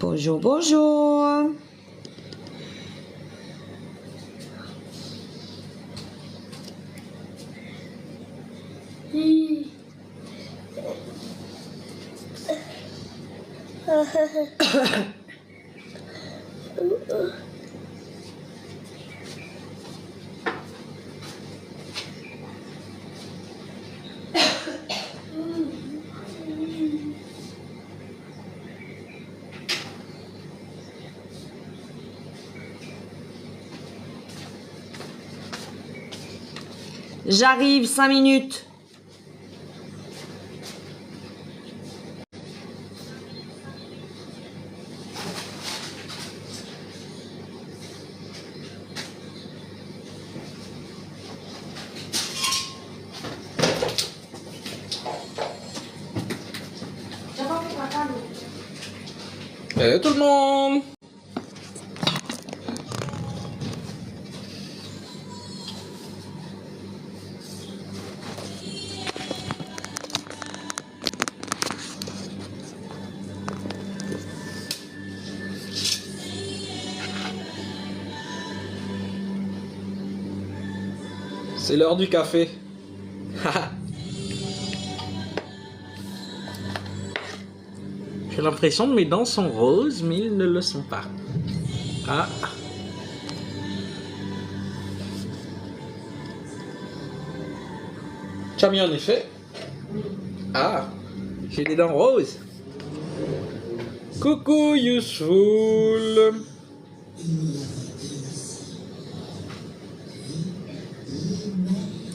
Bonjour, bonjour. J'arrive, 5 minutes. Hello tout le monde. C'est l'heure du café. J'ai l'impression que mes dents sont roses, mais ils ne le sont pas. Ah. Tu as mis en effet. Ah. J'ai des dents roses. Coucou Useful.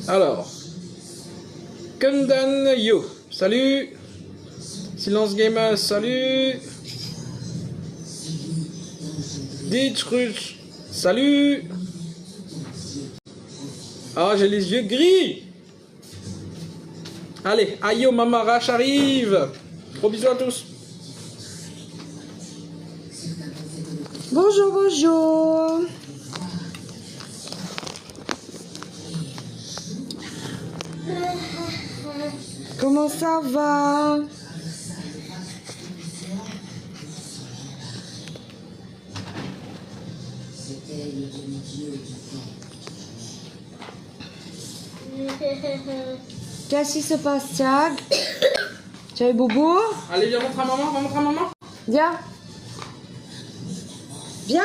Alors. Kundan Yo. Salut. Silence Gamer, salut. Ditruch, salut. Ah, j'ai les yeux gris. Allez, Ayo Mamarache arrive. Gros bisous à tous. Bonjour, bonjour. Comment ça va? Qu'est-ce qui se passe, Tiag? Tu as boubou? Allez, viens montrer à maman, va montrer à maman. Viens. Viens.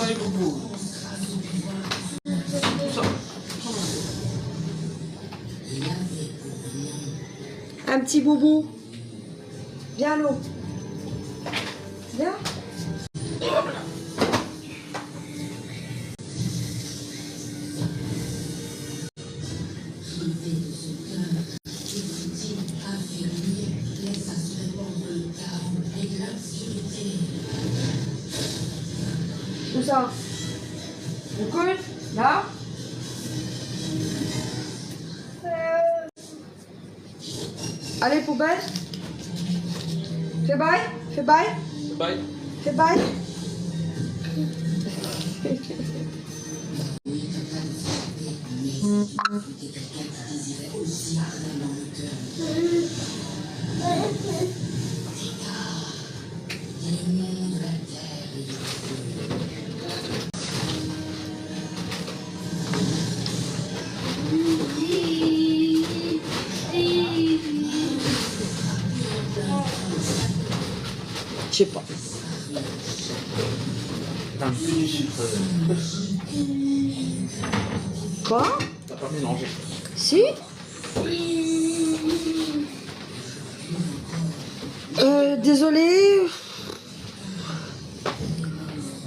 Allez, boubou. Un petit boubou. Viens, l'eau. Viens. Où ça? Au coude? Là? Allez, poubelle. Fais bail. Fais bail. Bye. Fais bail. Je sais pas. T'as un peu du sucre. Quoi? T'as pas mélangé. Si? Désolé.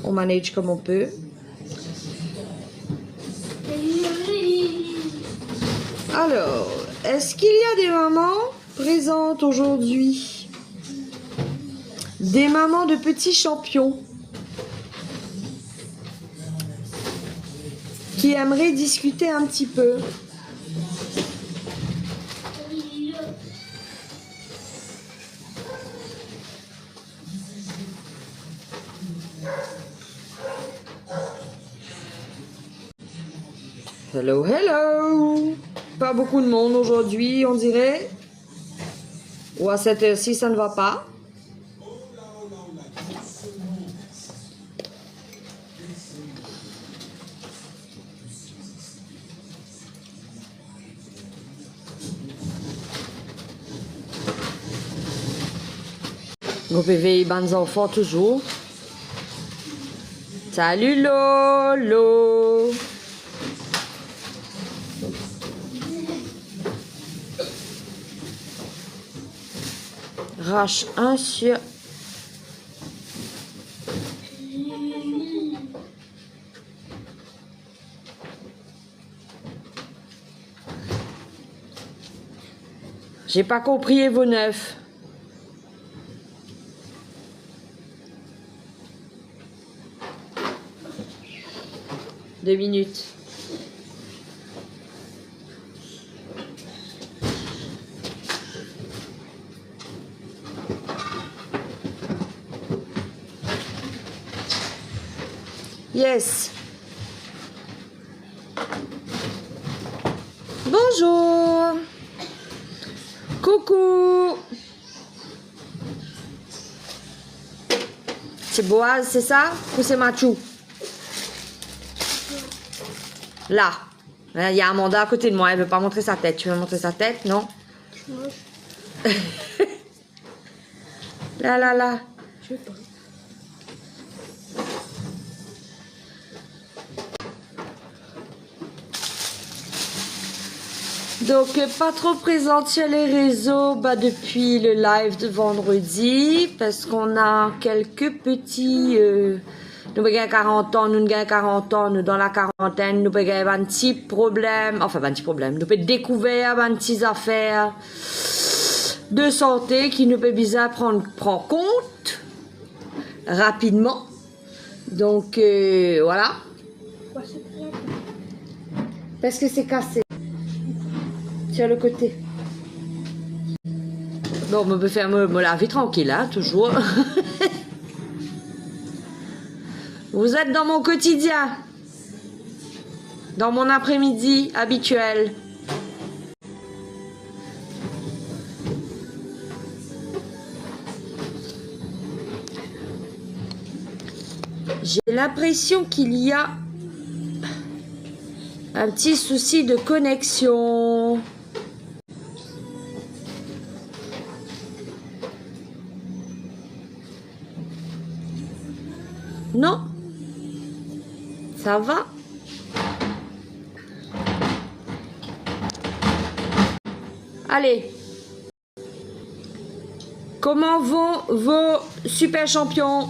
On manage comme on peut. Alors, est-ce qu'il y a des mamans présentes aujourd'hui? Des mamans de petits champions qui aimeraient discuter un petit peu? Hello, hello! Pas beaucoup de monde aujourd'hui, on dirait. Ou à cette heure-ci, ça ne va pas. Vos PV, bonnes enfants toujours. Salut Lolo. Rach 1 sur... J'ai pas compris vos 9. Deux minutes. Yes. Bonjour. Coucou. C'est Boaz, c'est ça? Ou c'est Mathieu? Là. Il y a Amanda à côté de moi. Elle veut pas montrer sa tête. Tu veux montrer sa tête? Non? Là, là, là. Je veux pas. Donc, pas trop présente sur les réseaux depuis le live de vendredi, parce qu'on a quelques petits... nous avons 40 ans, nous avons 40 ans, nous dans la quarantaine, nous avons un petit problème, enfin un petit problème, nous avons découvert un petit affaire de santé qui nous peut bien prendre compte rapidement. Donc, voilà. Parce que c'est cassé. Sur le côté. Bon, on peut faire me laver tranquille, hein, toujours. Vous êtes dans mon quotidien. Dans mon après-midi habituel. J'ai l'impression qu'il y a un petit souci de connexion. Non, ça va. Allez. Comment vont vos super champions?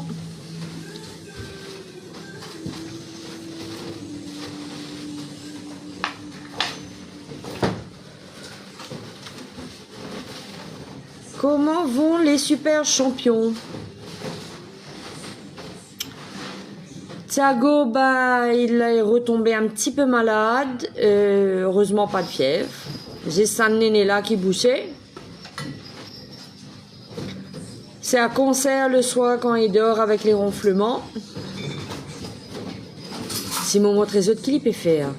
Comment vont les super champions? Thiago, bah, il est retombé un petit peu malade. Heureusement, pas de fièvre. J'ai ça néné là qui bouchait. C'est un concert le soir quand il dort avec les ronflements. C'est mon montre les autres clips est fait. Hein.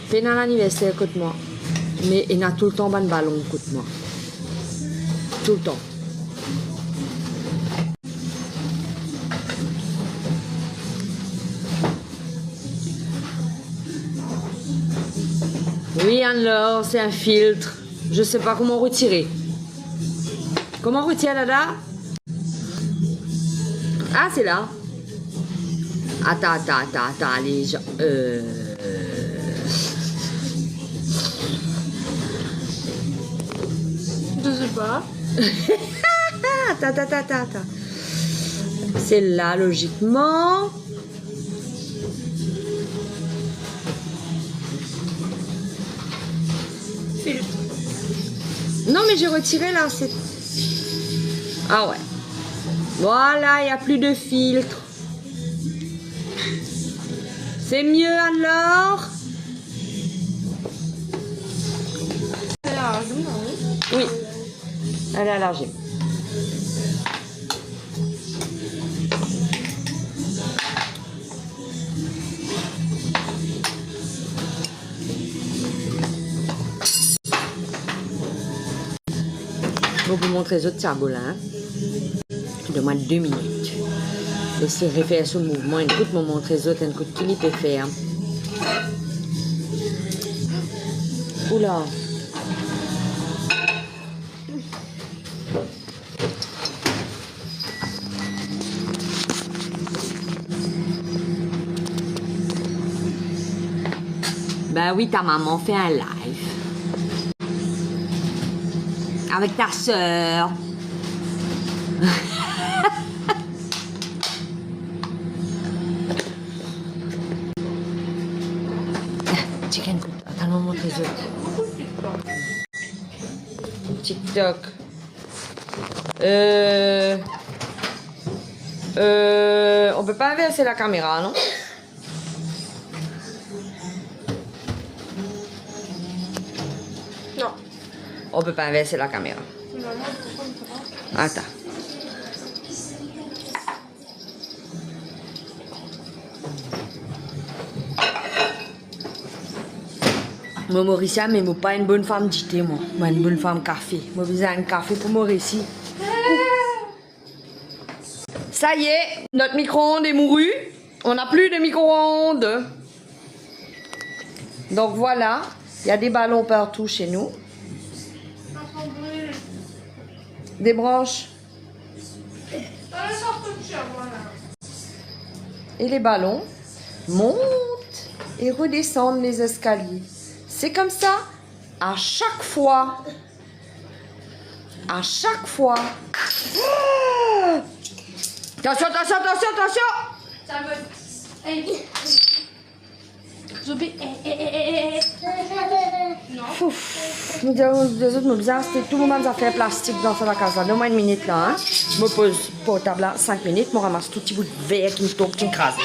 Pendant l'anniversaire, écoute-moi. Mais il a tout le temps un ballon, écoute-moi. Tout le temps. Oui, alors, c'est un filtre. Je sais pas comment retirer. Comment on retire là-là? Ah, c'est là. Attends, les gens. Je sais pas. Attends. C'est là, logiquement. Filtre. Non, mais j'ai retiré là. Ah ouais. Voilà, il n'y a plus de filtre. C'est mieux alors? Oui. Elle est allergique. Je vais vous montrer les autres cerveaux là. De moins de 2 minutes. Et se réfère ce mouvement, une toute me montrer les autres, une toute qu'il peut faire. Oula. Ben oui, ta maman fait un live. Avec ta sœur. Chicken, attends, on montre les autres. TikTok. On peut pas inverser la caméra, non? Non. On peut pas inverser la caméra. Attends. Moi, Mauricia, mais moi, pas une bonne femme de thé, moi. Moi, une bonne femme café. Moi, besoin d'un café pour Mauricie. Ça y est, notre micro-ondes est mouru. On n'a plus de micro-ondes. Donc voilà, il y a des ballons partout chez nous. Des branches. Et les ballons montent et redescendent les escaliers. C'est comme ça à chaque fois. À chaque fois. Ah! Attention, attention, attention, attention! Ça me... Hey. Zombie. Non. Ouf. Les autres me bizarres, c'était tout le monde a fait plastique dans la casa. Donne-moi une minute là. Hein. Je me pose pour table là, 5 minutes. Je ramasse tout petit bout de verre qui me tombe, qui me crase.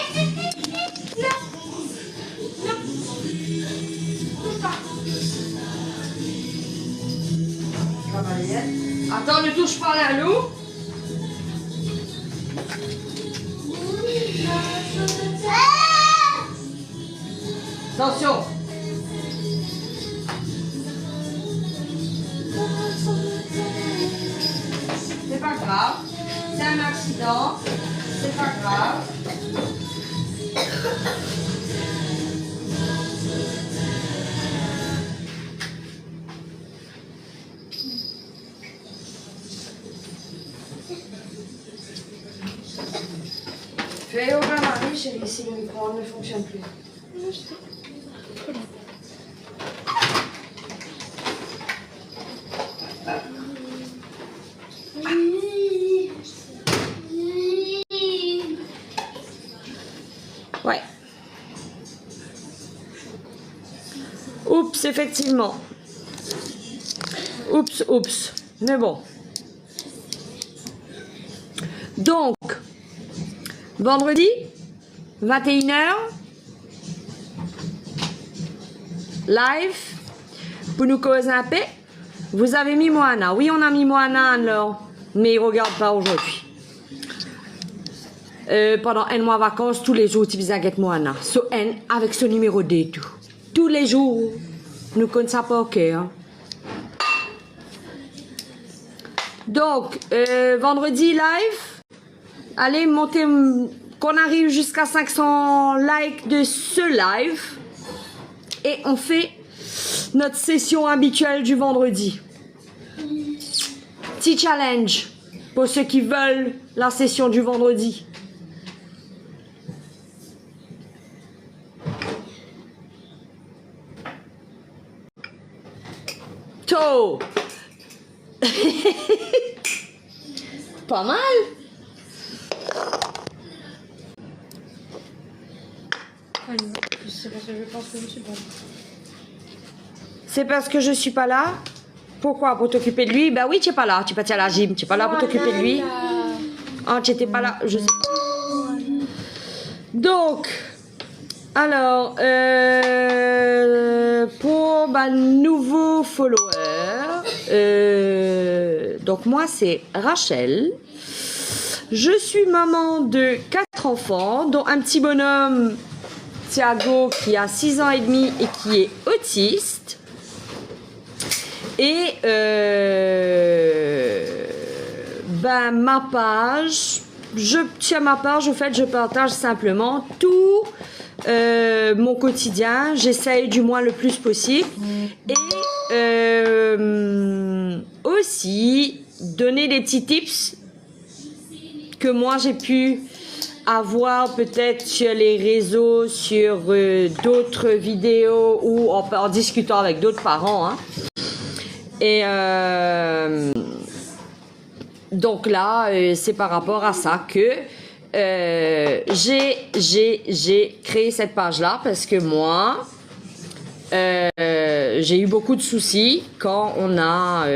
Attends, ne touche pas la loup. Attention. C'est pas grave. C'est un accident. C'est pas grave. Fais au bain-marie, chérie, si le micro-ondes ne fonctionne plus. Ouais. Oups, effectivement. Oups, oups. Mais bon. Donc, vendredi, 21h, live, pour nous causer un peu. Vous avez mis Moana. Oui, on a mis Moana alors, mais il ne regarde pas aujourd'hui. Pendant un mois de vacances, tous les jours, tu viens avec Moana. So, avec ce numéro D tout. Tous les jours, nous connaissons pas au cœur. Donc, vendredi live. Allez, montez, qu'on arrive jusqu'à 500 likes de ce live. Et on fait notre session habituelle du vendredi. Petit challenge pour ceux qui veulent la session du vendredi. To. Pas mal. C'est parce que je pense que je suis pas là. C'est parce que je suis pas là. Pourquoi? Pour t'occuper de lui? Ben oui, tu n'es pas là. Tu es parti à la gym. Tu n'es pas là pour t'occuper de lui. Ah, tu n'étais pas là. Je sais. Donc, alors, pour ma nouveau follower, donc moi c'est Rachel. Je suis maman de 4 enfants, dont un petit bonhomme, Thiago, qui a 6 ans et demi et qui est autiste. Et ben, ma page, je tiens ma page, au fait, je partage simplement tout mon quotidien. J'essaye du moins le plus possible. Et aussi donner des petits tips que moi j'ai pu avoir peut-être sur les réseaux, sur d'autres vidéos ou en discutant avec d'autres parents. Hein. Et donc là, c'est par rapport à ça que j'ai créé cette page-là parce que moi, j'ai eu beaucoup de soucis quand on a...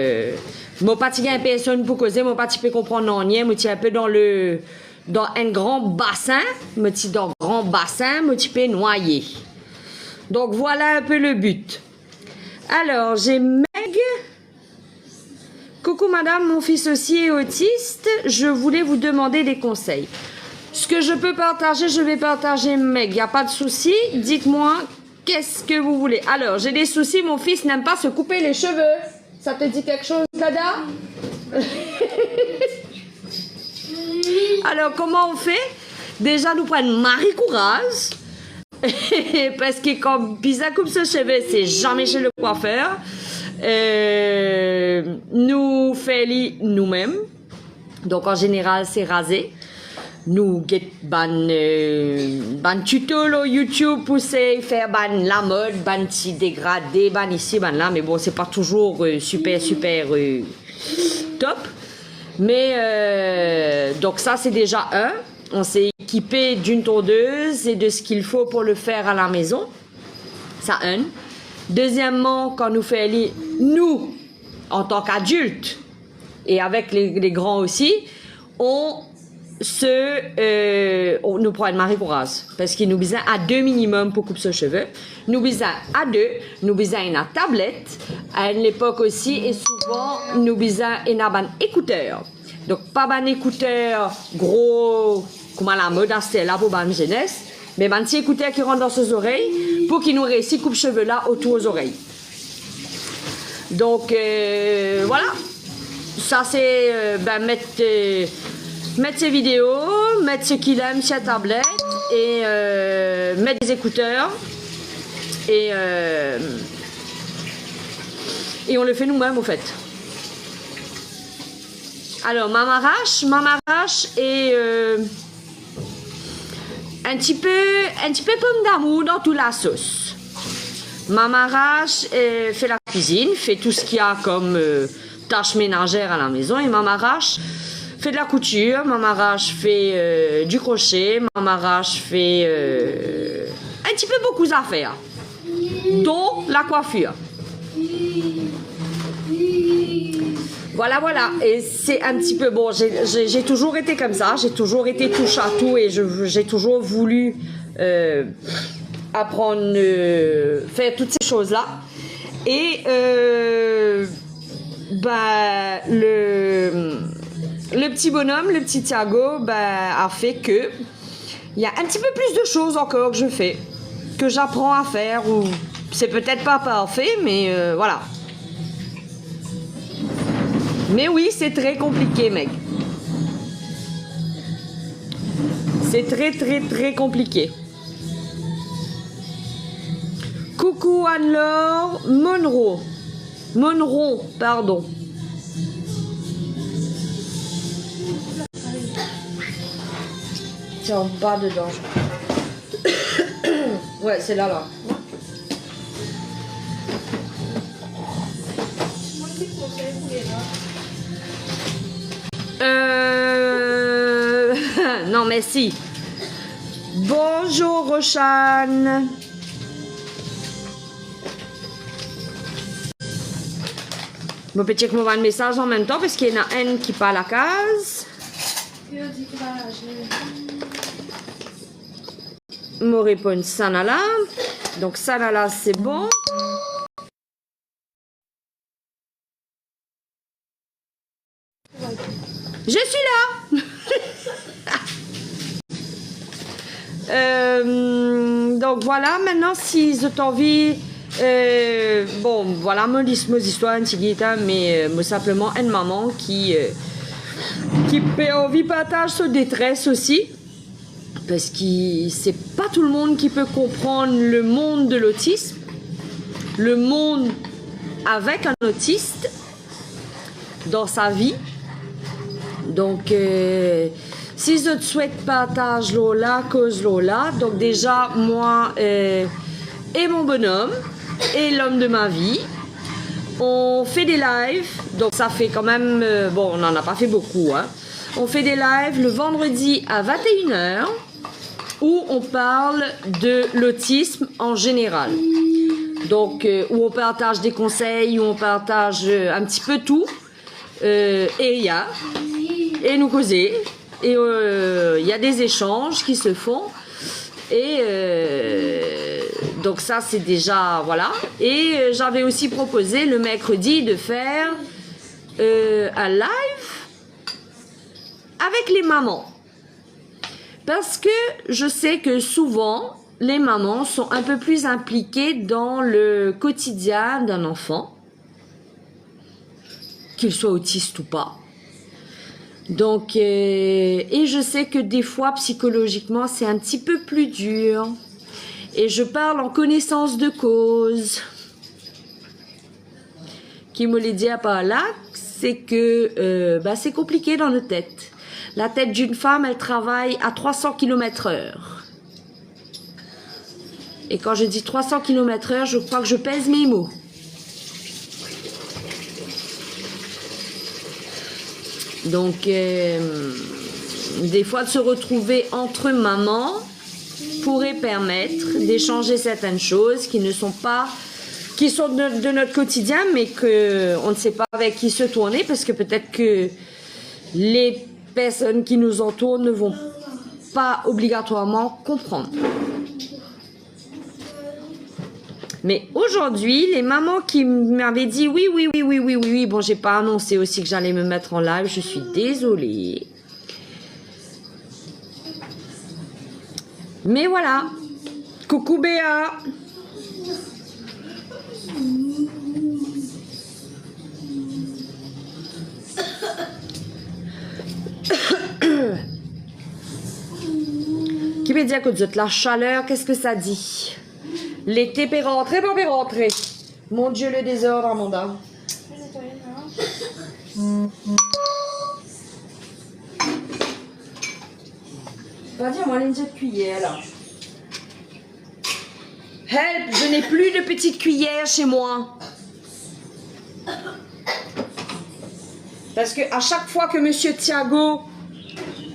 mon petit un personne pour causer, mon petit peut comprendre non rien, moi un peu dans un grand bassin, moi dans un grand bassin, moi peux noyer. Donc voilà un peu le but. Alors, j'ai Meg. Coucou madame, mon fils aussi est autiste. Je voulais vous demander des conseils. Ce que je peux partager, je vais partager Meg. Il n'y a pas de souci. Dites-moi, qu'est-ce que vous voulez? Alors, j'ai des soucis. Mon fils n'aime pas se couper les cheveux. Ça te dit quelque chose, Dada? Alors, comment on fait? Déjà, nous prenons Marie Courage. Parce que quand Pisa coupe ses cheveux, c'est jamais chez le coiffeur. Nous faisons nous-mêmes. Donc, en général, c'est rasé. Nous ban tuto là, YouTube pour faire la mode, petit dégradé, ici, là. Mais bon, c'est pas toujours super top. Mais donc ça, c'est déjà un. On s'est équipé d'une tondeuse et de ce qu'il faut pour le faire à la maison. Ça, un. Deuxièmement, quand nous faisons, nous, en tant qu'adultes, et avec les grands aussi, on nous prend une Marie Courage. Parce qu'il nous besoin à 2 minimum pour couper ses cheveux. Nous besoin à 2, nous besoin une tablette. À l'époque aussi, et souvent, nous besoin une écouteur. Donc, pas un écouteur gros, comme à la mode, c'est là pour la jeunesse. Mais un petit écouteur qui rentre dans ses oreilles pour qu'il nous réussisse coupe-cheveux là autour aux oreilles. Donc, voilà. Ça, c'est mettre ses vidéos, mettre ce qu'il aime sur la tablette et mettre des écouteurs. Et on le fait nous-mêmes, au fait. Alors, Mamarache est... un petit peu pomme d'amour dans toute la sauce. Mamarache fait la cuisine, fait tout ce qu'il y a comme tâches ménagères à la maison. Et Mamarache fait de la couture, Mamarache fait du crochet, Mamarache fait un petit peu beaucoup d'affaires, dont la coiffure. Voilà. Et c'est un petit peu... Bon, j'ai toujours été comme ça. J'ai toujours été touche à tout et j'ai toujours voulu apprendre, faire toutes ces choses-là. Et le petit bonhomme, le petit Thiago, a fait que il y a un petit peu plus de choses encore que je fais, que j'apprends à faire. Ou c'est peut-être pas parfait, mais voilà. Mais oui, c'est très compliqué, mec. C'est très compliqué. Coucou Anne-Laure Monroe, pardon. C'est en bas dedans. Ouais, c'est là. Non, mais si. Bonjour, Rochane. Je peux checker mon message en même temps parce qu'il y en a un qui parle à la case. Me répond Sanala. Donc, Sanala, c'est bon. Je suis là. Donc voilà, maintenant si vous avez envie, bon voilà, me dis mes histoires, mais simplement une maman qui qui vit partage sa détresse aussi. Parce que c'est pas tout le monde qui peut comprendre le monde de l'autisme, le monde avec un autiste dans sa vie. Donc, si je te souhaite partage Lola, cause Lola, donc déjà, moi et mon bonhomme et l'homme de ma vie, on fait des lives, donc ça fait quand même, bon, on n'en a pas fait beaucoup, hein. On fait des lives le vendredi à 21h où on parle de l'autisme en général. Donc, où on partage des conseils, où on partage un petit peu tout. Et nous causer. Et il y a des échanges qui se font. Et donc ça, c'est déjà, voilà. Et j'avais aussi proposé le mercredi de faire un live avec les mamans. Parce que je sais que souvent, les mamans sont un peu plus impliquées dans le quotidien d'un enfant, qu'il soit autiste ou pas. Donc, et je sais que des fois, psychologiquement, c'est un petit peu plus dur. Et je parle en connaissance de cause. Qui me l'a dit à part là, c'est que c'est compliqué dans notre tête. La tête d'une femme, elle travaille à 300 km/h. Et quand je dis 300 km/h, je crois que je pèse mes mots. Donc, des fois, de se retrouver entre mamans pourrait permettre d'échanger certaines choses qui ne sont pas, qui sont de notre quotidien, mais qu'on ne sait pas avec qui se tourner, parce que peut-être que les personnes qui nous entourent ne vont pas obligatoirement comprendre. Mais aujourd'hui, les mamans qui m'avaient dit oui, bon, j'ai pas annoncé aussi que j'allais me mettre en live, je suis désolée. Mais voilà, coucou Béa. Qui veut dire que la chaleur, qu'est-ce que ça dit? L'été peut rentrer, pas peut rentrer. Mon Dieu, le désordre, Amanda. Vas-y, on va aller une petite cuillère, là. Help, je n'ai plus de petite cuillère chez moi. Parce que à chaque fois que Monsieur Thiago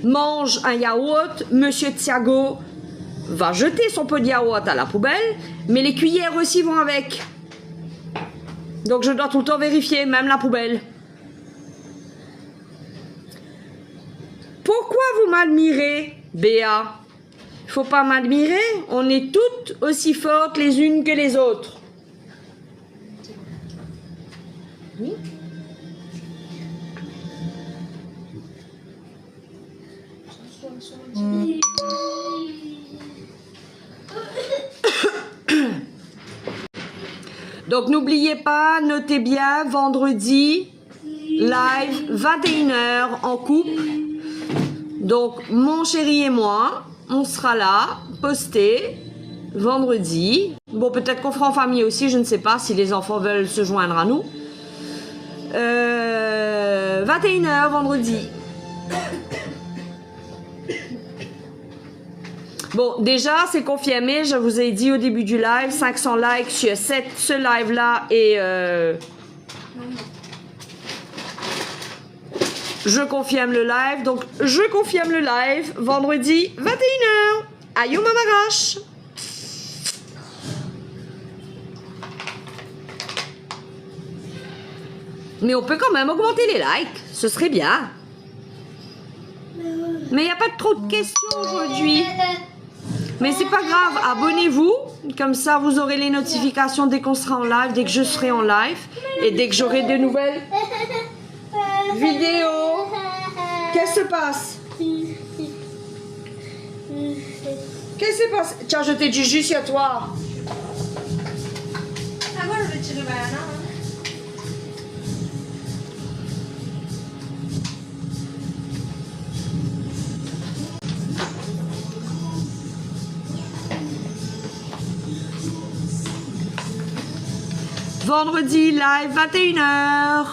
mange un yaourt, Monsieur Thiago va jeter son pot de yaourt à la poubelle, mais les cuillères aussi vont avec. Donc je dois tout le temps vérifier, même la poubelle. Pourquoi vous m'admirez, Béa? Il faut pas m'admirer, on est toutes aussi fortes les unes que les autres. Oui. Donc n'oubliez pas, notez bien, vendredi, live, 21h en couple. Donc mon chéri et moi, on sera là, posté, vendredi. Bon, peut-être qu'on fera en famille aussi, je ne sais pas si les enfants veulent se joindre à nous. 21h vendredi. Bon, déjà, c'est confirmé, je vous ai dit au début du live, 500 likes sur ce live-là et je confirme le live. Donc, je confirme le live, vendredi, 21h. Aïe, mamarache. Mais on peut quand même augmenter les likes, ce serait bien. Mais il n'y a pas trop de questions aujourd'hui. Mais c'est pas grave, abonnez-vous, comme ça vous aurez les notifications dès qu'on sera en live, dès que je serai en live et dès que j'aurai de nouvelles vidéos. Qu'est-ce qui se passe? Qu'est-ce qui se passe? Tiens, je t'ai dit juste sur toi. Ah, moi, je vais tirer banana. Vendredi, live 21h.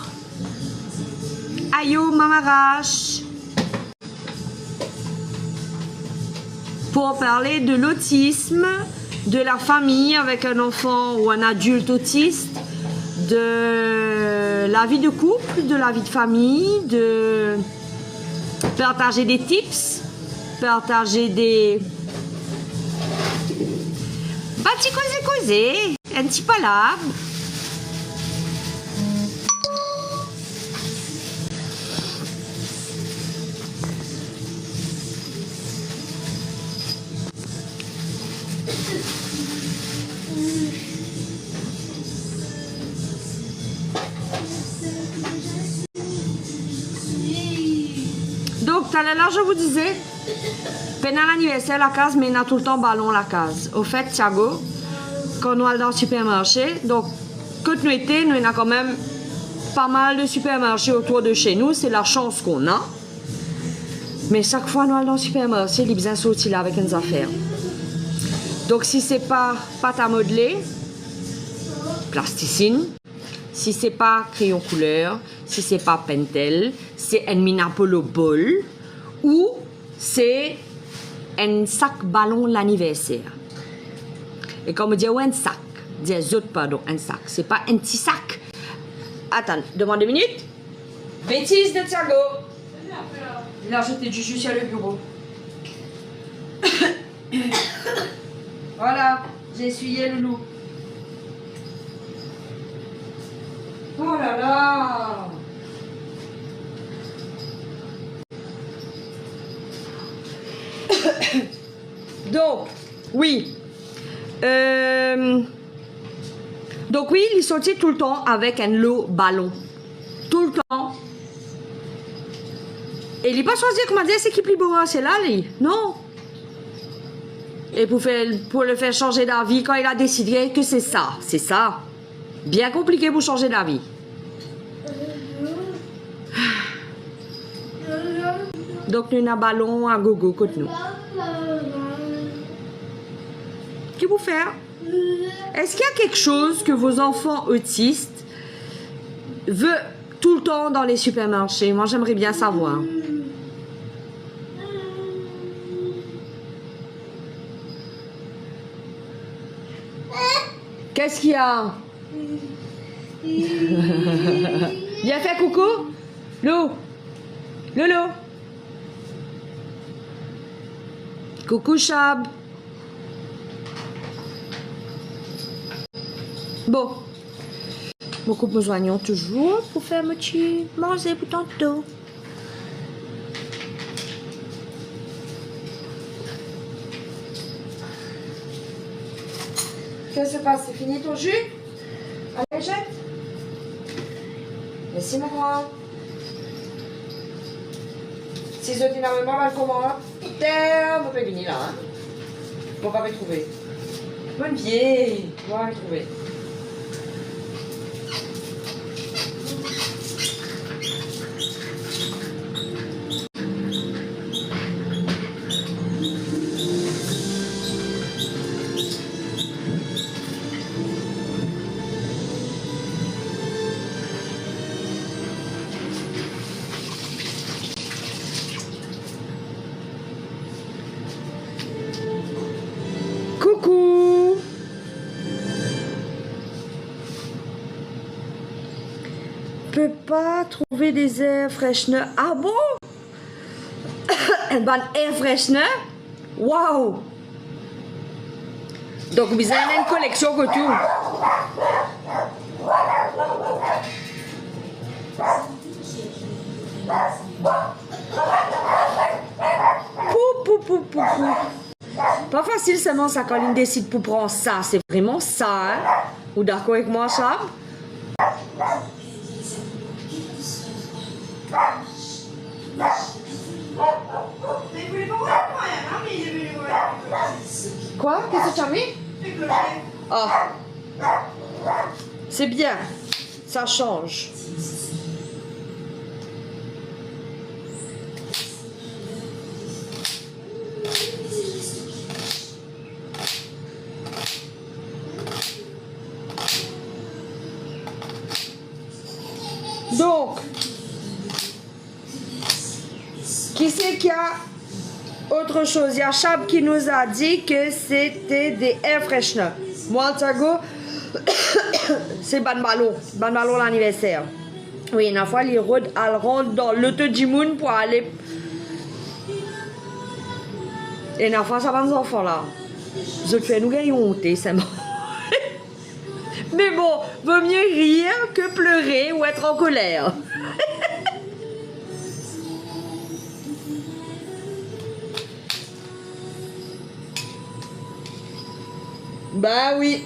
Ayo Mamarache. Pour parler de l'autisme, de la famille avec un enfant ou un adulte autiste, de la vie de couple, de la vie de famille, de partager des tips, partager des petits causés, un petit palabre. Donc, tout à l'heure, je vous disais, pendant l'anniversaire, la case, mais on a tout le temps ballon la case. Au fait, Thiago, quand nous allons dans le supermarché, donc, quand nous étions, nous avons quand même pas mal de supermarchés autour de chez nous. C'est la chance qu'on a. Mais chaque fois, nous allons dans le supermarché, il besoin de sortir là avec une affaires. Donc, si c'est pas pâte à modeler, plasticine. Si c'est pas crayon couleur, si c'est pas Pentel, c'est un Minapolo bol ou c'est un sac ballon l'anniversaire. Et comme on dit un sac, des autres pardon, un sac, c'est pas un petit sac. Attends, demande 2 minutes. Bêtise de Thiago. Il a jeté du jus sur le bureau. Voilà, j'ai essuyé le loup. Oh là là! Donc, oui. Donc oui, il sortit tout le temps avec un lot ballon. Tout le temps. Et il n'a pas choisi comment dire c'est qui plus beau, c'est là, lui. Non. Et pour le faire changer d'avis, quand il a décidé que c'est ça. Bien compliqué pour changer d'avis. Donc, nous avons un ballon à gogo contre nous. Qu'est-ce que vous faites? Est-ce qu'il y a quelque chose que vos enfants autistes veulent tout le temps dans les supermarchés? Moi, j'aimerais bien savoir. Qu'est-ce qu'il y a? Viens faire coucou. Lou. Lolo. Coucou Chab. Bon. Beaucoup me joignons toujours pour faire un petit manger pour tantôt. Qu'est-ce qui se passe? C'est fini ton jus? Allez, jette. Merci, maman. Si je t'ai énormément mal comment? Terre, on peut venir là. Hein? On va retrouver. Bonne vieille. On va retrouver. Coucou. Je peux pas trouver des air freshener. Ah bon? Un bon air freshener? Wow. Donc vous avez une collection que tout. Pou, pou, pou, pou, pou. Pas facile seulement ça quand il décide pour prendre ça. C'est vraiment ça, hein? Ou d'accord avec moi, Chab? Quoi? Qu'est-ce que tu as mis? Ah. C'est bien. Ça change. qu'il y a autre chose. Il y a Chab qui nous a dit que c'était des air fresheners. Moi, Thiago, c'est ban ballon l'anniversaire. Oui, une fois, elle rentre dans l'auto du monde pour aller. Et une fois, ça va nos enfants là. Je te fais nous gagner honte, c'est bon. Mais bon, vaut mieux rire que pleurer ou être en colère. Bah oui.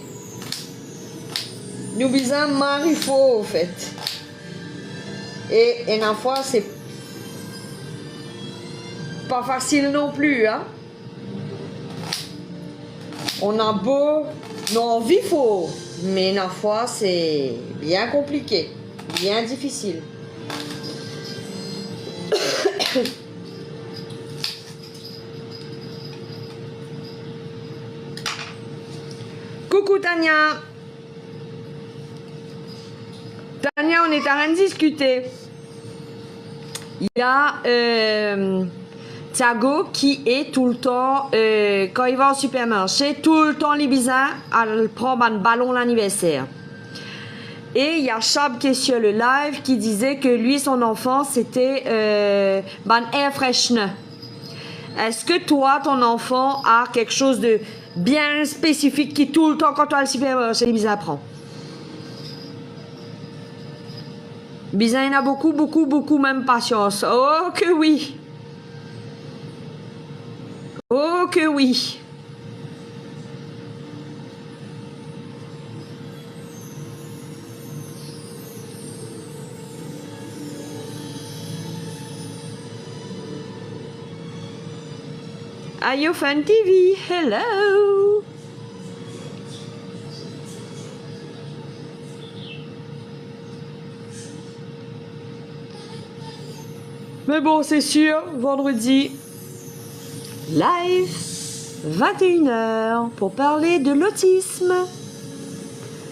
Nous bisons marifaux au fait. Et une fois, c'est pas facile non plus, hein. On a beau, non, envie faut, mais une fois, c'est bien compliqué, bien difficile. Coucou Tania. Tania, on est en train de discuter. Il y a Thiago qui est tout le temps, quand il va au supermarché, tout le temps les bizarres, elle prend un ballon l'anniversaire. Et il y a Chab qui est sur le live qui disait que lui, son enfant, c'était un air freshener. Est-ce que toi, ton enfant, a quelque chose de bien spécifique qui tout le temps, quand tu as le supermarché, les bizarres prend? Bizarre, il y en a beaucoup, même patience. Oh que oui! Oh que oui! Are you Fun TV? Hello! Mais bon, c'est sûr, vendredi, live, 21h, pour parler de l'autisme.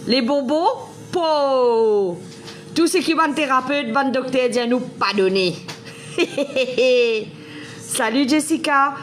Les bonbons, po! Tout ce qui va un thérapeute, va un docteur, dit nous pas donner. Salut Jessica!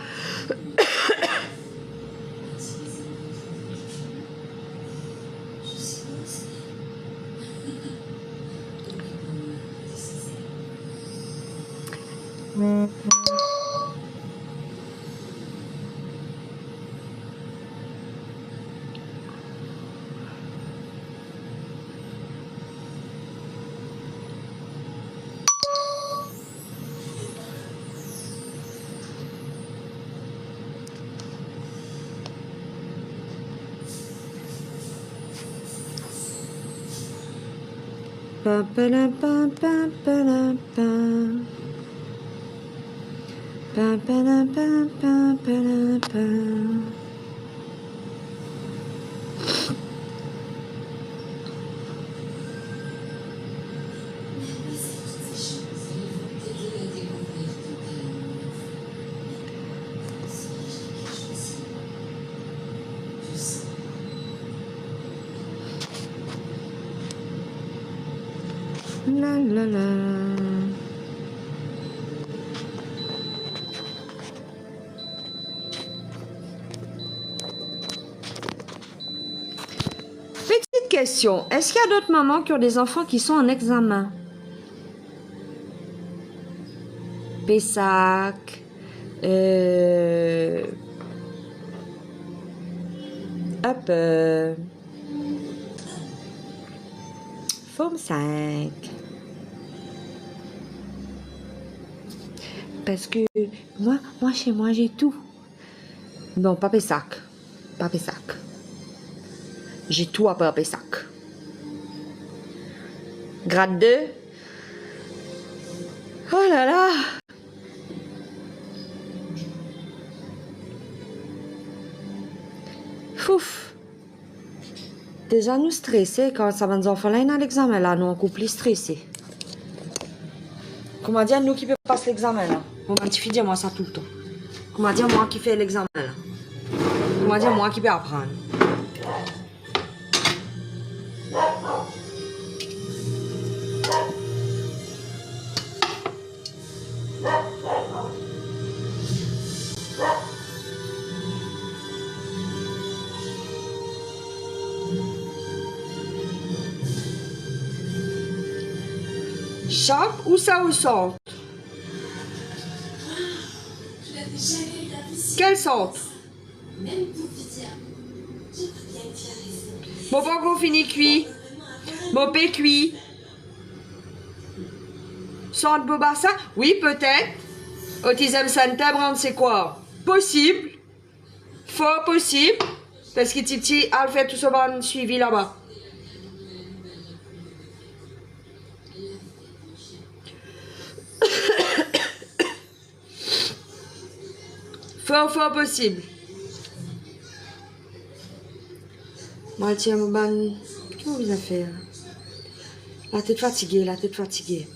Pa, pa, la, pa, pa, pa, la, pa. Pa, pa, la, pa, pa, pa, la, pa. La la la. Petite question, est-ce qu'il y a d'autres mamans qui ont des enfants qui sont en examen? Pessac, hop, forme 5. Parce que moi chez moi j'ai tout. Non, pas Pessac. Pas Pessac. J'ai tout à part Pessac. Grade 2. Oh là là. Fouf. Déjà nous stressés quand ça va nous enfants là, à l'examen là, nous encore plus stressés. Comment dire, nous qui peut passer l'examen là? Comment tu dis moi ça tout le temps? Comment dire, moi qui fais l'examen là? Comment dire, moi qui peux apprendre? l'échappe ou ça au centre? Quel centre? Mon pas qu'on finit cuit. Mon pé cuit. Centre Bobassa? Oui, peut-être. Autisme Saint-Abraham, c'est quoi? Possible. Fort possible. Parce que Titi a fait tout ce bon suivi là-bas. Fort possible. Moi, tiens, mon ban. Qu'est-ce que vous avez fait? La tête fatiguée, la tête fatiguée.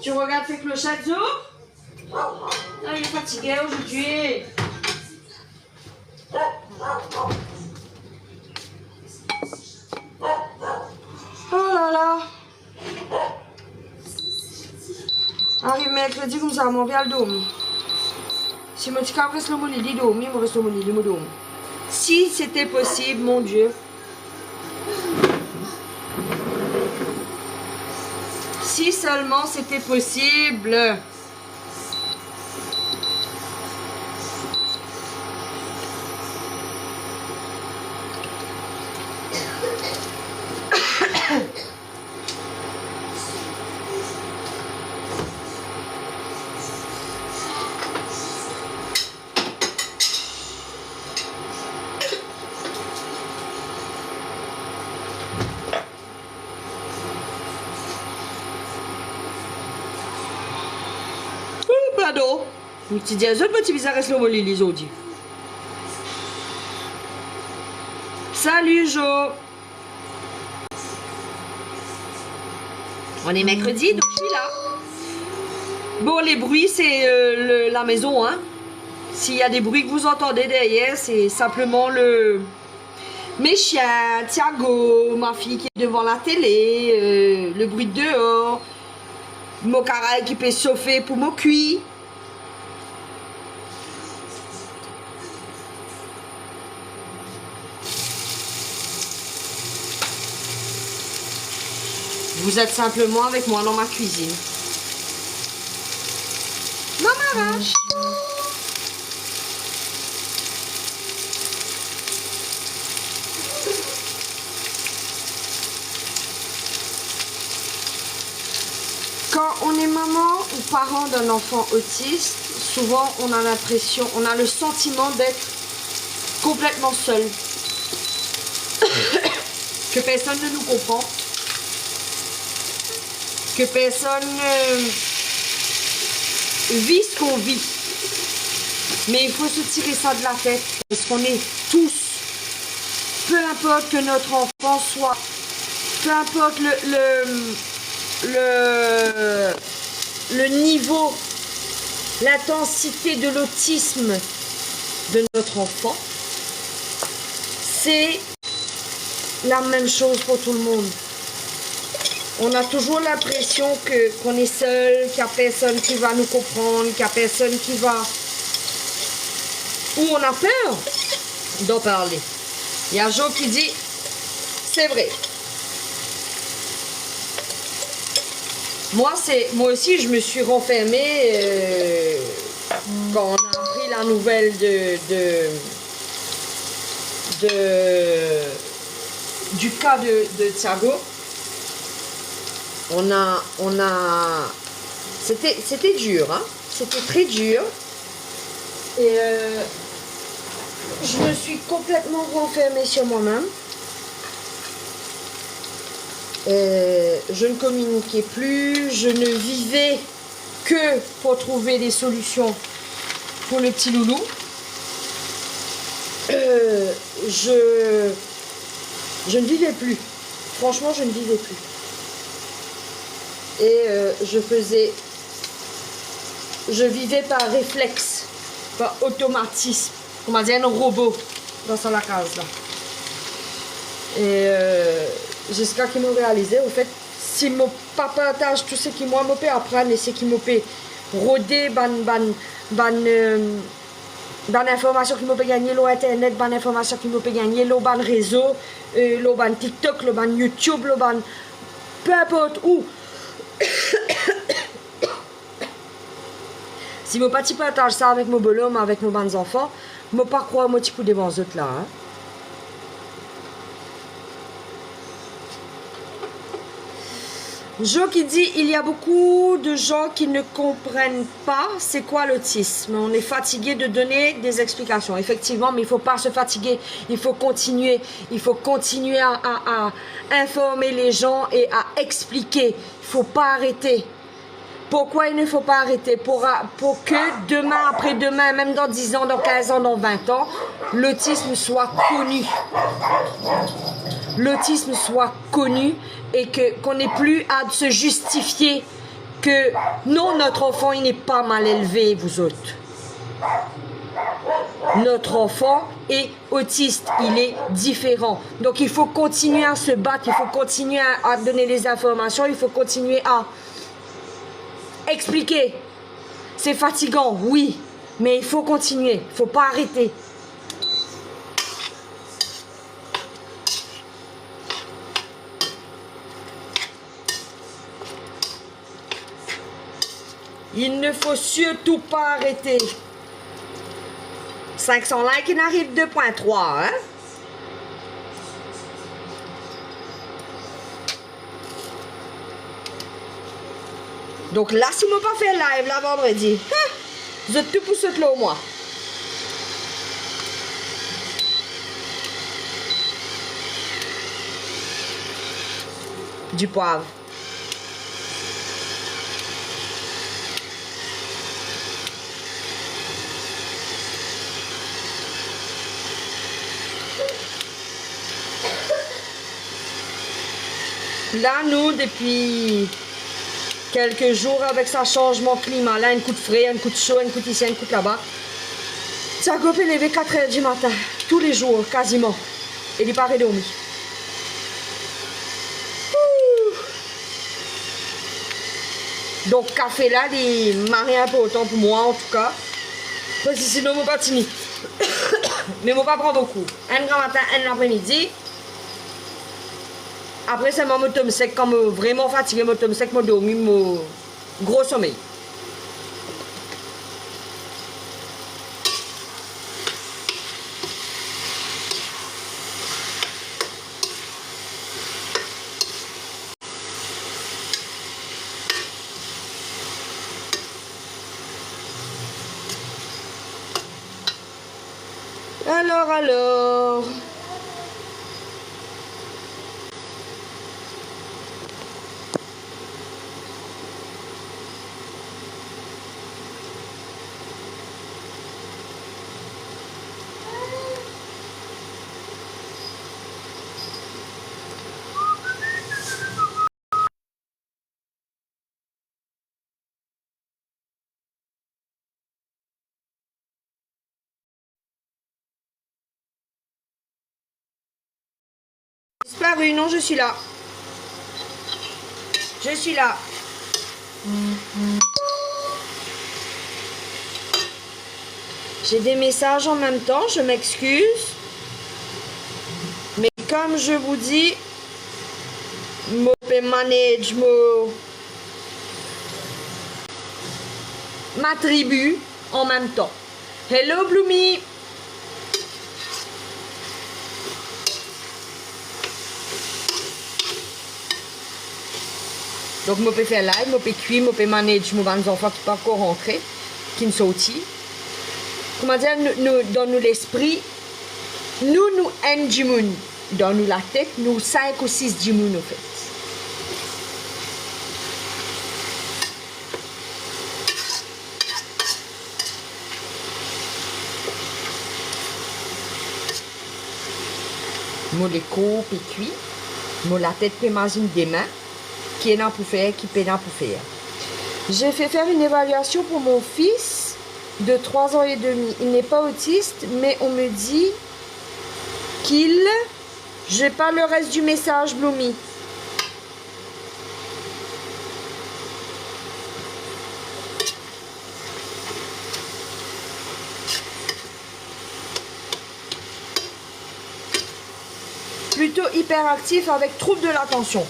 Tu regardes tes clochettes, Zo? Ah, il est fatigué aujourd'hui. Oh là là. Arrive mercredi comme ça, mon viens le dôme. Si mon petit cap reste le mon lit, dôme, il me reste le mon lit, le dôme. Si c'était possible, mon Dieu. Si seulement c'était possible. Pardon. Tu dis à eux, petit bizarre, reste le mot les autres. Salut Jo. On est mercredi, donc je suis là. Bon, les bruits, c'est la maison, hein. S'il y a des bruits que vous entendez derrière, c'est simplement mes chiens, Thiago, ma fille qui est devant la télé, le bruit de dehors, mon caraï qui peut chauffer pour mon cuit. Vous êtes simplement avec moi dans ma cuisine. Maman vache. Quand on est maman ou parent d'un enfant autiste, souvent on a l'impression, on a le sentiment d'être complètement seul. Que personne ne nous comprend. Que personne vit ce qu'on vit. Mais il faut se tirer ça de la tête. Parce qu'on est tous, peu importe que notre enfant soit, peu importe le niveau, l'intensité de l'autisme de notre enfant, c'est la même chose pour tout le monde. On a toujours l'impression qu'on est seul, qu'il n'y a personne qui va nous comprendre, qu'il n'y a personne qui va... Ou on a peur d'en parler. Il y a Jo qui dit, c'est vrai. Moi aussi, je me suis renfermée quand on a appris la nouvelle du cas de Thiago. C'était dur, hein. C'était très dur. Et je me suis complètement renfermée sur moi-même. Je ne communiquais plus, je ne vivais que pour trouver des solutions pour le petit loulou. Je ne vivais plus. Franchement, je ne vivais plus. Et je vivais par réflexe, par automatisme. On m'a dit un robot dans la case là. Et jusqu'à qu'il me réalisait, au fait, si mon papa attache tout ce qui moi me peut apprendre et ce qui me peut rôder, Ban information qui m'ont gagné l'eau internet, ban information qui m'ont gagné l'eau ban réseau, l'eau ban TikTok, l'eau ban YouTube, l'eau ban peu importe où. Si mon petit partage ça avec mon bonhomme, avec mon bons enfants, je ne pas croire mon petit coup des bons autres là. Hein. Jo qui dit, il y a beaucoup de gens qui ne comprennent pas c'est quoi l'autisme. On est fatigué de donner des explications. Effectivement, mais il ne faut pas se fatiguer. Il faut continuer. Il faut continuer à informer les gens et à expliquer. Il ne faut pas arrêter. Pourquoi il ne faut pas arrêter? Pour que demain, après-demain, même dans 10 ans, dans 15 ans, dans 20 ans, l'autisme soit connu. L'autisme soit connu et qu'on n'ait plus à se justifier que non, notre enfant, il n'est pas mal élevé, vous autres. Notre enfant est autiste, il est différent. Donc il faut continuer à se battre, il faut continuer à donner les informations, il faut continuer à expliquer. C'est fatigant, oui, mais il faut continuer, il ne faut pas arrêter. Il ne faut surtout pas arrêter. 500 likes, il arrive 2.3, hein? Donc là, si je pas fait live là vendredi, vous êtes tout pour ce là au mois. Du poivre. Là, nous, depuis quelques jours, avec sa changement climat, là, un coup de frais, un coup de chaud, un coup ici, un coup là-bas. Thiago peut lever 4 h du matin, tous les jours, quasiment. Et il n'est pas redormi. Donc, café là, il m'a rien important pour moi, en tout cas. Parce que sinon, je ne vais pas tenir. Mais je ne vais pas prendre beaucoup. Un grand matin, un après-midi. Après, c'est mon tome sec, quand je suis vraiment fatigué, mon tome sec, je dormi, mon gros sommeil. Alors. Disparu, non, je suis là. Je suis là. J'ai des messages en même temps, je m'excuse. Mais comme je vous dis, je peux manage ma tribu en même temps. Hello Bloomy. Donc, je peux faire live, je peux cuire, je peux manager mes enfants qui ne sont pas encore rentrés, qui ne sont aussi. Comment dire, dans nous l'esprit, nous un du monde. Dans nous la tête, nous 5 ou 6 du monde, en fait. Je les coupe et cuit. Je la tête peut imaginer des mains. Qui est là pour faire, qui peut là pour faire. J'ai fait faire une évaluation pour mon fils de 3 ans et demi. Il n'est pas autiste, mais on me dit qu'il... Je n'ai pas le reste du message, Bloomy. plutôt hyperactif avec trouble de l'attention.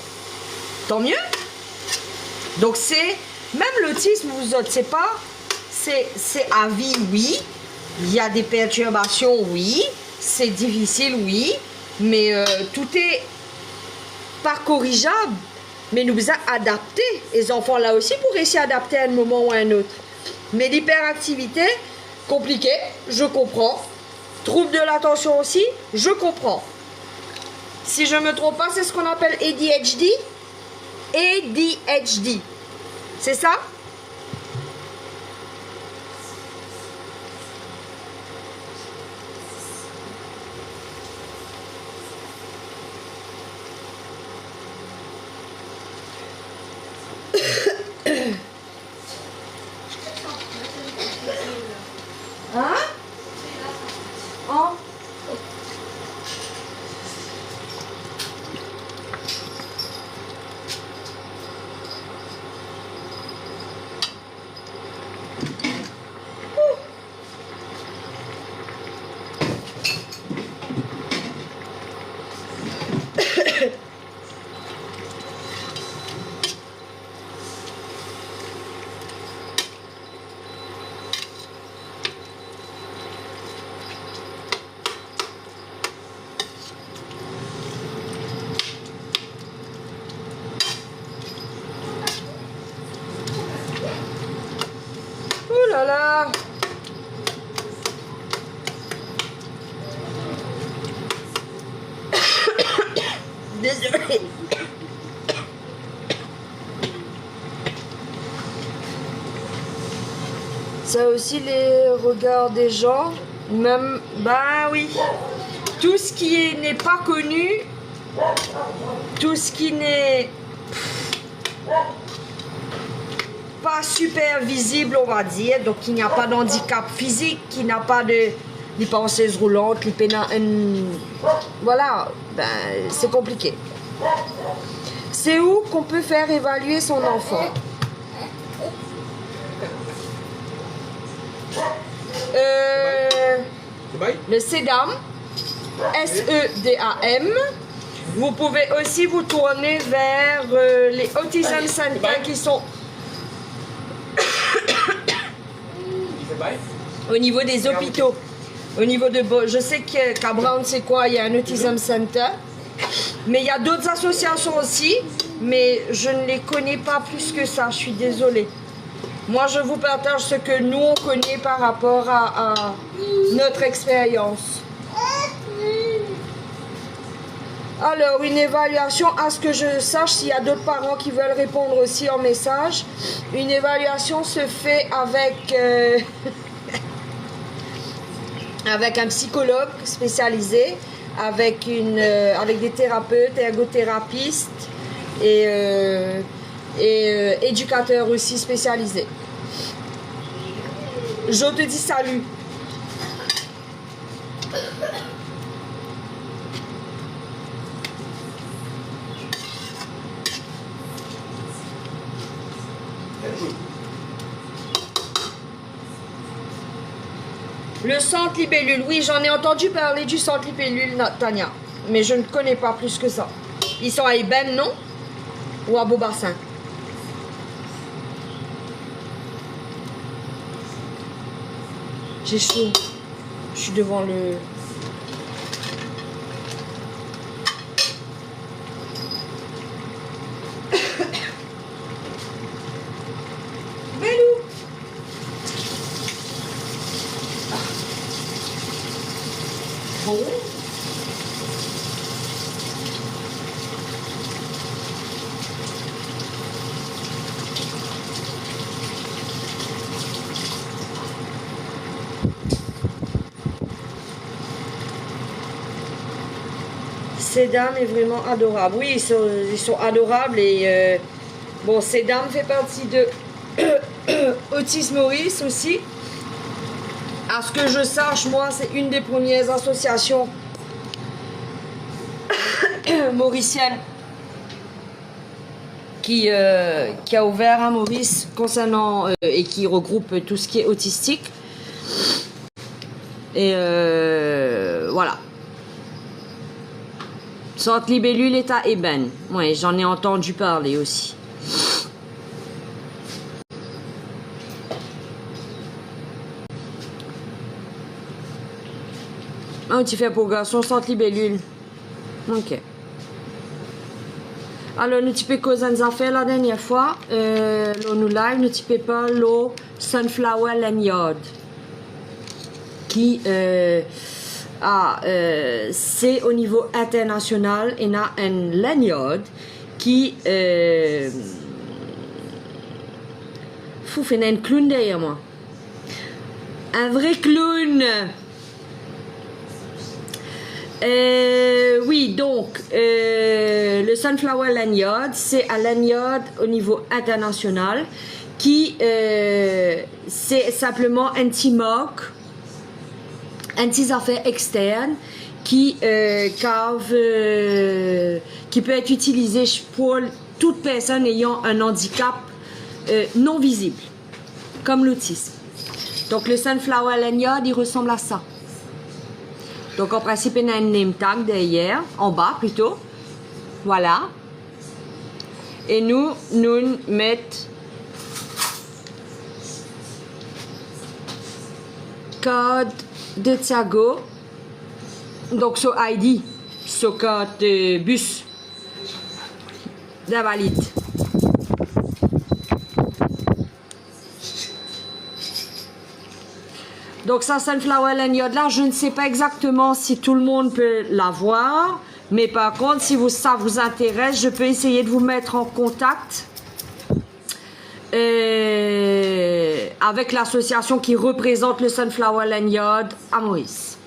Tant mieux. Donc c'est, même l'autisme, vous autres, c'est pas, c'est à vie, oui. Il y a des perturbations, oui. C'est difficile, oui. Mais tout est pas corrigeable. Mais nous a adapté. Les enfants là aussi pourraient s'y adapter à un moment ou à un autre. Mais l'hyperactivité, compliqué, je comprends. Trouble de l'attention aussi, je comprends. Si je ne me trompe pas, c'est ce qu'on appelle ADHD. ADHD. C'est ça? Hein? Oh. Oh là là. Désolée. Ça aussi les regards des gens, même, bah oui. Tout ce qui n'est pas connu, tout ce qui n'est pas super visible, on va dire, donc il n'y a pas d'handicap physique, qui n'a pas de pensées roulantes, voilà, ben, c'est compliqué. C'est où qu'on peut faire évaluer son enfant? Le SEDAM, SEDAM. Vous pouvez aussi vous tourner vers les Autism Center qui sont au niveau des hôpitaux. Au niveau de... Je sais qu'à Brown, c'est quoi? Il y a un Autism Center. Mais il y a d'autres associations aussi. Mais je ne les connais pas plus que ça. Je suis désolée. Moi, je vous partage ce que nous, on connaît par rapport à notre expérience. Alors, une évaluation, à ce que je sache, s'il y a d'autres parents qui veulent répondre aussi en message, une évaluation se fait avec, avec un psychologue spécialisé, avec des thérapeutes, ergothérapeutes et éducateurs aussi spécialisés. Je te dis salut. Le centre libellule, oui, j'en ai entendu parler du centre libellule, Tania, mais je ne connais pas plus que ça. Ils sont à Eben, non? Ou à Beaubassin? J'ai chaud. Je suis devant le... Belou. Bon. Sedam est vraiment adorable. Oui, ils sont adorables et bon, Sedam fait partie de Autisme Maurice aussi. À ce que je sache, moi, c'est une des premières associations mauriciennes qui a ouvert à Maurice concernant et qui regroupe tout ce qui est autistique. Et voilà. Centre Libellule est à Eben. Oui, j'en ai entendu parler aussi. Ah, tu fais pour garçon, Centre Libellule. Ok. Alors, nous typons cause des affaires la dernière fois. Nous live, nous typons pas le Sunflower Lanyard. Qui c'est au niveau international. Il y a un lanyard qui il y a un clown derrière moi. Un vrai clown. Oui, donc le Sunflower Lanyard, c'est un lanyard au niveau international qui c'est simplement un petit mock, un petit affaire externe qui qui peut être utilisé pour toute personne ayant un handicap non visible, comme l'autisme. Donc le Sunflower Lanyard, il ressemble à ça. Donc, en principe, il y a un name tag derrière, en bas plutôt. Voilà. Et nous mettons code de Thiago. Donc, ce ID, ce code de bus d'invalide. Donc ça, Sunflower Lanyard là, je ne sais pas exactement si tout le monde peut l'avoir, mais par contre, si ça vous intéresse, je peux essayer de vous mettre en contact avec l'association qui représente le Sunflower Lanyard à Maurice.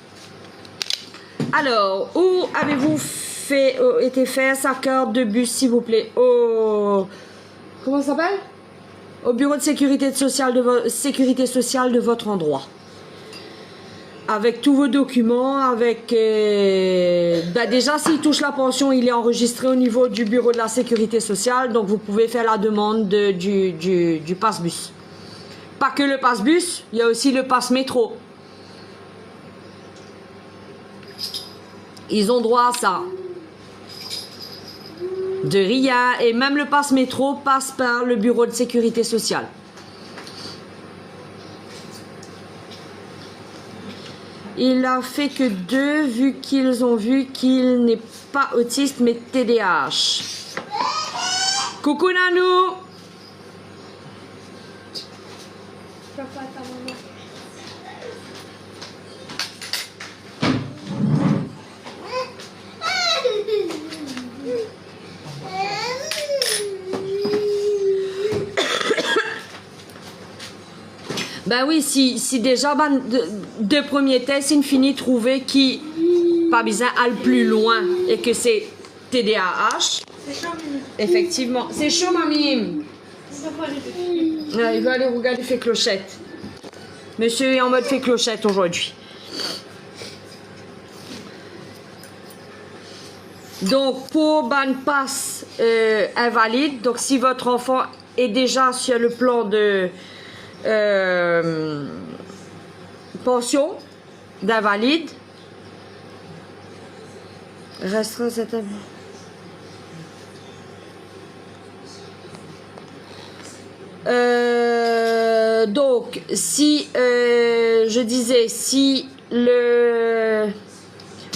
Alors, où avez-vous été faire sa carte de bus, s'il vous plaît? Comment ça s'appelle? Au bureau de sécurité sociale de votre endroit. Avec tous vos documents, avec... déjà, s'il touche la pension, il est enregistré au niveau du bureau de la sécurité sociale, donc vous pouvez faire la demande du passe-bus. Pas que le passe-bus, il y a aussi le passe-métro. Ils ont droit à ça. De rien. Et même le passe-métro passe par le bureau de sécurité sociale. Il a fait que 2, vu qu'ils ont vu qu'il n'est pas autiste, mais TDAH. Coucou Nanou! Ben oui, si déjà de premier test, il finit trouver qui pas besoin aller plus loin et que c'est TDAH. C'est chaud, Mimi. Effectivement, c'est chaud, mamie. Ouais, il va aller regarder fait clochette. Monsieur est en mode fait clochette aujourd'hui. Donc pour ban passe invalide, donc si votre enfant est déjà sur le plan de pension d'invalide, restera cette année. Donc si je disais si le...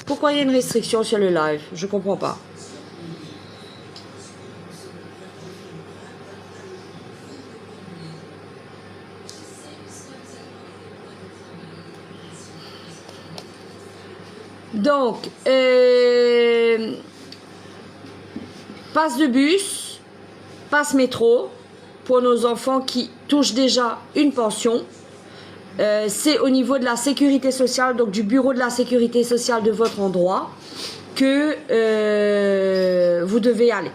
Pourquoi il y a une restriction sur le live? Je comprends pas. Donc, passe de bus, passe métro, pour nos enfants qui touchent déjà une pension. C'est au niveau de la sécurité sociale, donc du bureau de la sécurité sociale de votre endroit, que vous devez aller.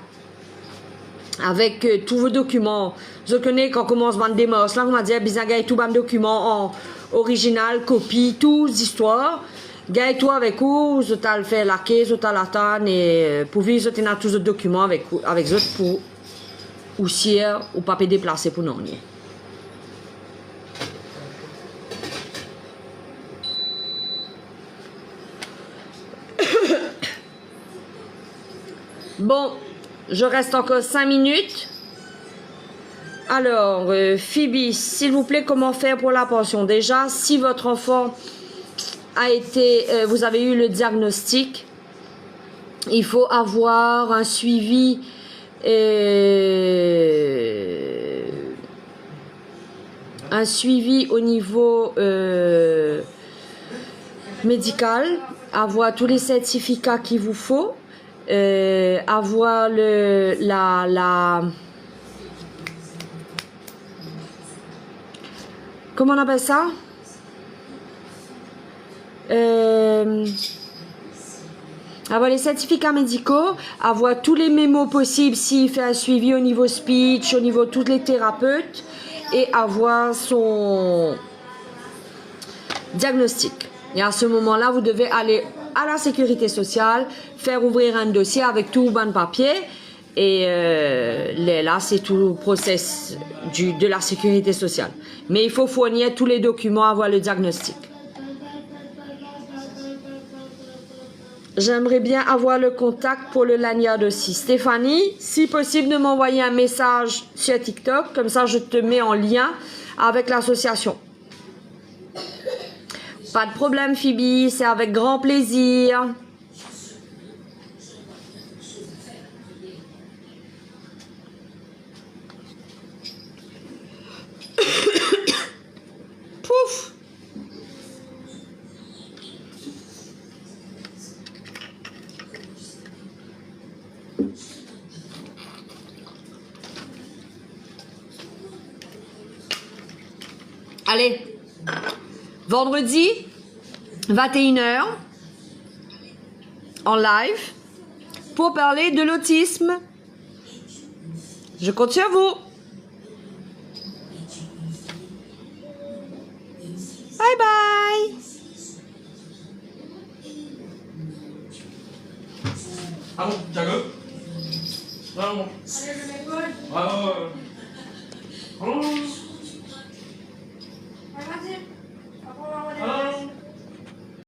Avec tous vos documents. Je connais quand on commence à vendre des mosses, là on m'a dit, bizarre, tout les documents en original, copie, tous histoires. Gagne toi avec vous, je t'ai fait laquer, je t'ai l'attendre et pour vivre, je t'ai tous les documents avec eux pour aussi ou papier déplacé pour nous. Bon, je reste encore 5 minutes. Alors, Phoebe, s'il vous plaît, comment faire pour la pension? Déjà, si votre enfant a été, vous avez eu le diagnostic, il faut avoir un suivi au niveau médical, avoir tous les certificats qu'il vous faut, avoir comment on appelle ça? Avoir les certificats médicaux, avoir tous les mémos possibles s'il fait un suivi au niveau speech, au niveau de tous les thérapeutes, et avoir son diagnostic. Et à ce moment-là, vous devez aller à la sécurité sociale, faire ouvrir un dossier avec tout bon papier. Et là, c'est tout le process de la sécurité sociale. Mais il faut fournir tous les documents, avoir le diagnostic. J'aimerais bien avoir le contact pour le lanyard aussi. Stéphanie, si possible de m'envoyer un message sur TikTok, comme ça je te mets en lien avec l'association. Pas de problème Phoebe, c'est avec grand plaisir. Pouf! Allez, vendredi, 21h, en live, pour parler de l'autisme. Je compte sur vous. Bye bye. Ah bon, Thiago? Ah bon. Allez, je m'écoute. Ah ouais.